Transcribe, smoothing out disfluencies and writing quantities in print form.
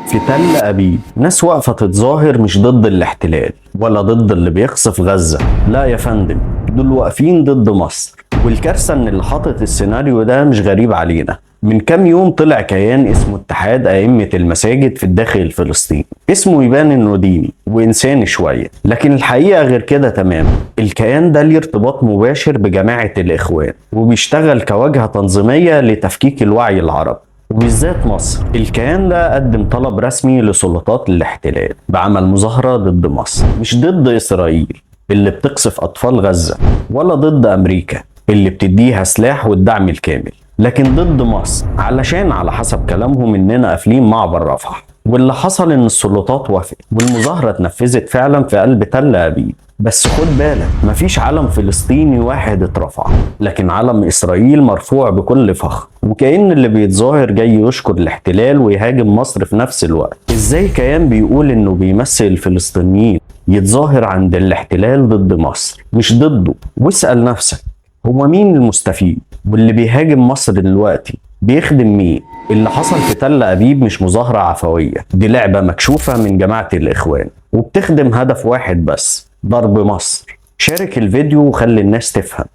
في تل أبيب ناس واقفة تتظاهر مش ضد الاحتلال ولا ضد اللي بيقصف غزة، لا يا فندم، دول واقفين ضد مصر. والكارثة ان اللي حاطط السيناريو ده مش غريب علينا. من كام يوم طلع كيان اسمه اتحاد أئمة المساجد في الداخل الفلسطيني، اسمه يبان انه ديني وإنساني شوية، لكن الحقيقة غير كده تماما. الكيان ده ليه ارتباط مباشر بجماعة الإخوان وبيشتغل كواجهة تنظيمية لتفكيك الوعي العربي وبالذات مصر. الكيان ده قدم طلب رسمي لسلطات الاحتلال بعمل مظاهرة ضد مصر، مش ضد إسرائيل اللي بتقصف أطفال غزة، ولا ضد أمريكا اللي بتديها سلاح والدعم الكامل، لكن ضد مصر، علشان على حسب كلامهم إننا قافلين معبر رفح. واللي حصل إن السلطات وافقت والمظاهرة اتنفذت فعلا في قلب تل أبيب. بس خد بالك، مفيش علم فلسطيني واحد اترفع، لكن علم إسرائيل مرفوع بكل فخر، وكأن اللي بيتظاهر جاي يشكر الاحتلال ويهاجم مصر في نفس الوقت. ازاي كيان بيقول انه بيمثل الفلسطينيين يتظاهر عند الاحتلال ضد مصر مش ضده؟ واسأل نفسك، هو مين المستفيد؟ واللي بيهاجم مصر دلوقتي بيخدم مين؟ اللي حصل في تل أبيب مش مظاهرة عفوية، دي لعبة مكشوفة من جماعة الإخوان وبتخدم هدف واحد بس، ضرب مصر. شارك الفيديو وخلي الناس تفهم.